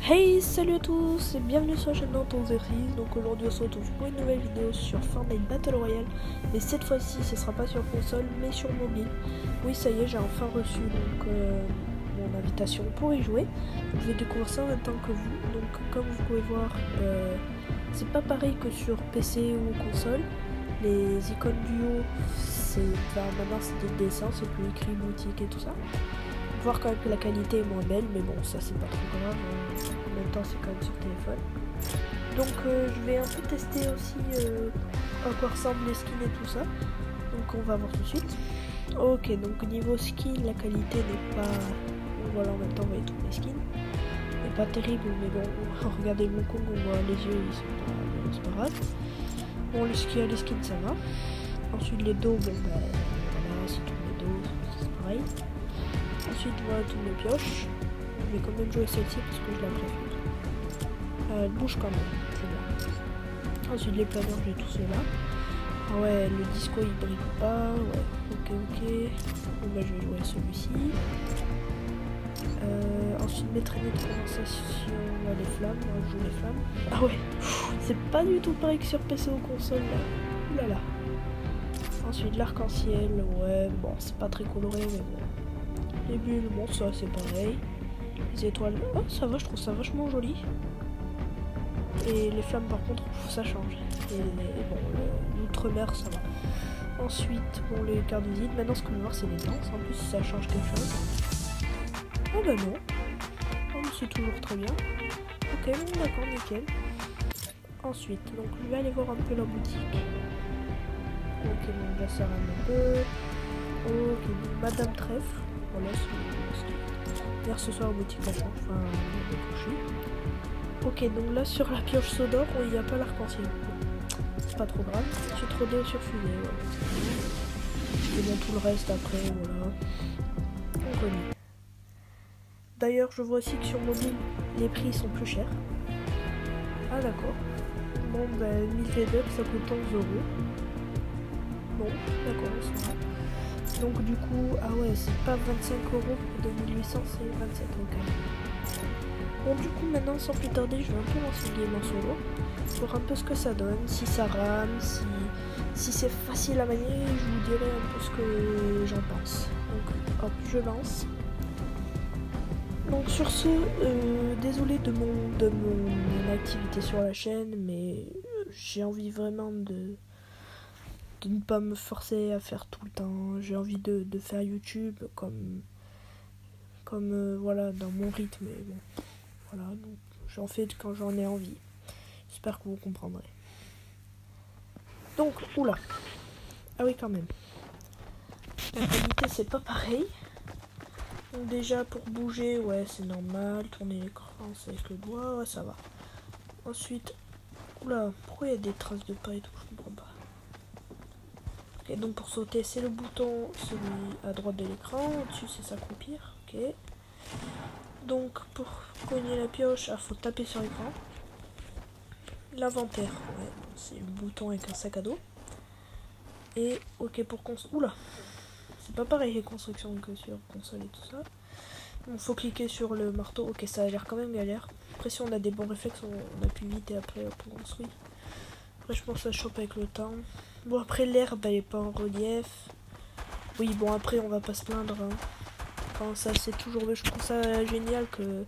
Hey, salut à tous et bienvenue sur la chaîne d'Anton-Zeris. Donc aujourd'hui on se retrouve pour une nouvelle vidéo sur Fortnite Battle Royale. Mais cette fois-ci ce sera pas sur console mais sur mobile. Oui, ça y est, j'ai enfin reçu mon invitation pour y jouer. Je vais découvrir ça en même temps que vous. Donc comme vous pouvez voir, c'est pas pareil que sur PC ou console. Les icônes du haut, maintenant c'est des dessins, c'est plus écrit boutique et tout ça. Voir quand même que la qualité est moins belle, mais bon, ça c'est pas trop grave, en même temps c'est quand même sur téléphone. Donc je vais un peu tester aussi à quoi ressemblent les skins et tout ça. Donc on va voir tout de suite. Ok, donc niveau skin, la qualité n'est pas... Voilà, en même temps on voit tous les skins. n'est pas terrible, mais bon, regardez le Kong, on voit les yeux, ils sont pas... c'est pas grave. Bon, les skins ça va. Ensuite les dos, bon bah voilà, c'est tous les dos, c'est pareil. Ensuite voilà toutes mes pioches. Je vais quand même jouer celle-ci parce que je la préfère. Elle bouge quand même, c'est bien. Ensuite les planeurs, j'ai tous ceux-là. Ah ouais, le disco il brille pas, ouais, ok. Bon bah je vais jouer celui-ci. Ensuite mes traînées de conversation, les flammes, moi je joue les flammes. Ah ouais, c'est pas du tout pareil que sur PC ou console là. Oulala. Ensuite l'arc-en-ciel, ouais, bon c'est pas très coloré mais bon. Les bulles, bon ça c'est pareil. Les étoiles, oh ça va, je trouve ça vachement joli. Et les flammes par contre, ça change. Et bon, l'outre-mer ça va. Ensuite, bon les cartes de visite, maintenant ce qu'on va voir c'est les danses, en plus si ça change quelque chose. Oh bah non. Oh mais c'est toujours très bien. Ok, bon d'accord, nickel. Ensuite, donc je vais aller voir un peu la boutique. Ok, bon là ça rame un peu. Ok, donc Madame Trèfle. Voilà, c'est d'ailleurs ce soir en boutique la change, enfin le coucher. Ok, donc là sur la pioche Sodor, il n'y a pas l'arc-en-ciel. C'est pas trop grave. Sur 3D sur fusée, ouais. Et bien tout le reste après, voilà. On connaît. D'ailleurs, je vois aussi que sur mobile, les prix sont plus chers. Ah d'accord. Bon, ben 1000 V-Bucks, ça coûte 11 €. Bon, d'accord, on s'en va. Donc du coup, ah ouais, c'est pas 25 € pour 2800, c'est 27 €. Bon du coup maintenant sans plus tarder, je vais un peu lancer le game en solo. Voir un peu ce que ça donne, si ça rame, si c'est facile à manier, je vous dirai un peu ce que j'en pense. Donc hop, je lance. Donc sur ce, désolé de mon activité sur la chaîne, mais j'ai envie vraiment de ne pas me forcer à faire tout le temps. J'ai envie de faire YouTube comme voilà, dans mon rythme. Mais bon, voilà, donc j'en fais quand j'en ai envie. J'espère que vous comprendrez. Donc, oula. Ah oui, quand même. La qualité, c'est pas pareil. Donc déjà, pour bouger, ouais, c'est normal. Tourner l'écran, c'est avec le doigt, ouais, ça va. Ensuite, oula, pourquoi il y a des traces de pas et tout, je comprends pas. Ok, donc pour sauter, c'est le bouton, celui à droite de l'écran. Au-dessus, c'est s'accroupir. Ok. Donc, pour cogner la pioche, il faut taper sur l'écran. L'inventaire, ouais, c'est le bouton avec un sac à dos. Et ok pour oula, c'est pas pareil les constructions que sur console et tout ça. Bon, faut cliquer sur le marteau. Ok, ça a l'air quand même galère. Après si on a des bons réflexes, on appuie vite et après on construit. Après je pense que ça chope avec le temps. Bon après l'herbe elle est pas en relief. Oui bon après on va pas se plaindre. Hein. Quand ça c'est toujours, je trouve ça génial que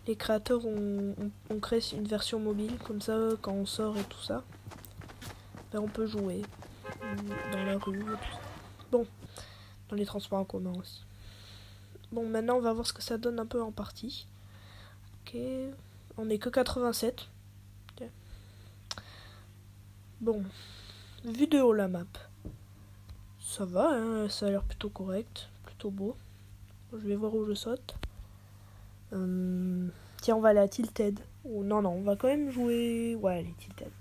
les créateurs ont créé une version mobile comme ça quand on sort et tout ça. Ben, on peut jouer dans la rue et tout ça. Bon, dans les transports en commun aussi. Bon, maintenant on va voir ce que ça donne un peu en partie. Ok, on est que 87. Okay. Bon, vue de haut la map. Ça va, hein, ça a l'air plutôt correct, plutôt beau. Je vais voir où je saute. Tiens, on va aller à Tilted. Oh, non, on va quand même jouer... Ouais, allez, Tilted.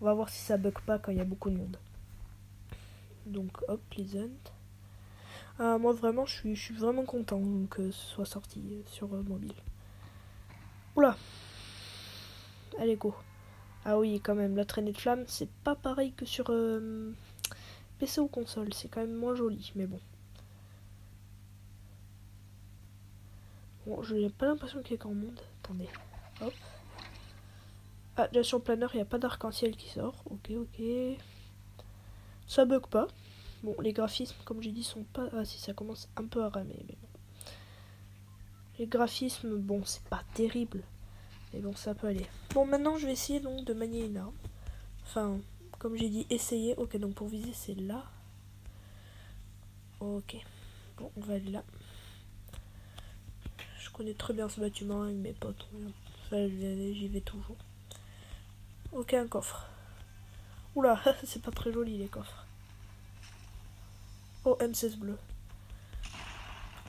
On va voir si ça bug pas quand il y a beaucoup de monde. Donc, hop, Pleasant. Ah, moi, vraiment, je suis vraiment content que ce soit sorti sur mobile. Oula. Allez, go. Ah oui, quand même, la traînée de flammes, c'est pas pareil que sur PC ou console. C'est quand même moins joli, mais bon. Bon, je n'ai pas l'impression qu'il y ait grand monde. Attendez. Hop. Ah, déjà sur le planeur, il n'y a pas d'arc-en-ciel qui sort. Ok, ok. Ça bug pas. Bon, les graphismes, comme j'ai dit, sont pas... Ah si, ça commence un peu à ramer, mais bon. Les graphismes, bon, c'est pas terrible. Mais bon, ça peut aller. Bon, maintenant, je vais essayer donc de manier une arme. Enfin, comme j'ai dit, essayer. Ok, donc pour viser, c'est là. Ok. Bon, on va aller là. Je connais très bien ce bâtiment avec mes potes. Enfin, j'y vais toujours. Ok, un coffre. Oula, c'est pas très joli les coffres. Oh, M16 bleu.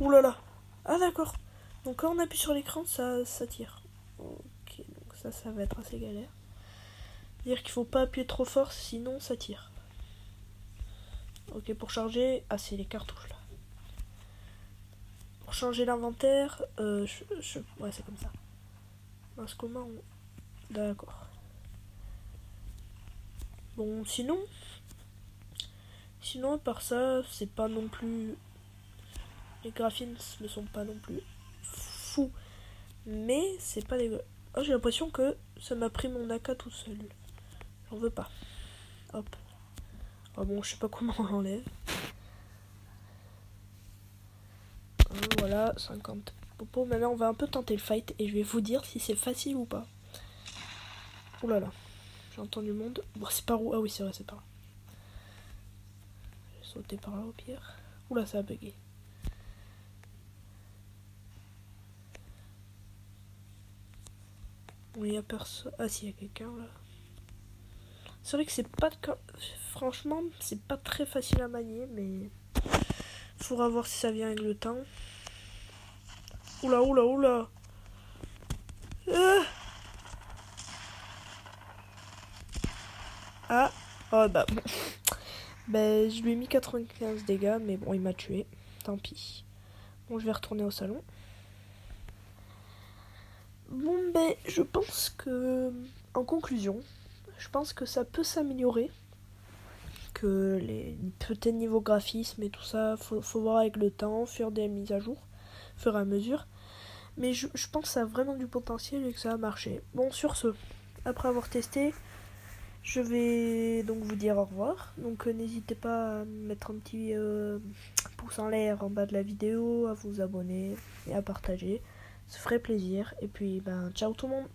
Oulala. Ah d'accord. Donc quand on appuie sur l'écran, ça tire. Ok, donc ça va être assez galère. Dire qu'il faut pas appuyer trop fort, sinon ça tire. Ok, pour charger... Ah, c'est les cartouches là. Pour changer l'inventaire, ouais, c'est comme ça. Mince, comment on... D'accord. Bon, sinon, à part ça, c'est pas non plus... Les graphismes ne sont pas non plus fous. Mais c'est pas dégueu. Oh, j'ai l'impression que ça m'a pris mon AK tout seul. J'en veux pas. Hop. Oh bon, je sais pas comment on l'enlève. Voilà, 50 popos. Maintenant, on va un peu tenter le fight et je vais vous dire si c'est facile ou pas. Ouh là là. J'ai entendu du monde. Bon, c'est par où? Ah oui, c'est vrai, c'est par là. Je vais sauter par là au pire. Oula, ça a bugué. Bon, il y a personne. Ah, si, il y a quelqu'un là. C'est vrai que c'est pas. Franchement, c'est pas très facile à manier, mais. Faudra voir si ça vient avec le temps. Oula, oula, oula. Ah. Oh bah bon. Ben, je lui ai mis 95 dégâts, mais bon, il m'a tué. Tant pis. Bon, je vais retourner au salon. Bon, ben, je pense que... En conclusion, je pense que ça peut s'améliorer. Que les peut-être niveau graphisme et tout ça, faut voir avec le temps, faire des mises à jour, fur et à mesure. Mais je pense que ça a vraiment du potentiel et que ça a marché. Bon, sur ce, après avoir testé, je vais donc vous dire au revoir. Donc n'hésitez pas à mettre un petit pouce en l'air en bas de la vidéo, à vous abonner et à partager. Ça ferait plaisir. Et puis, ben, ciao tout le monde.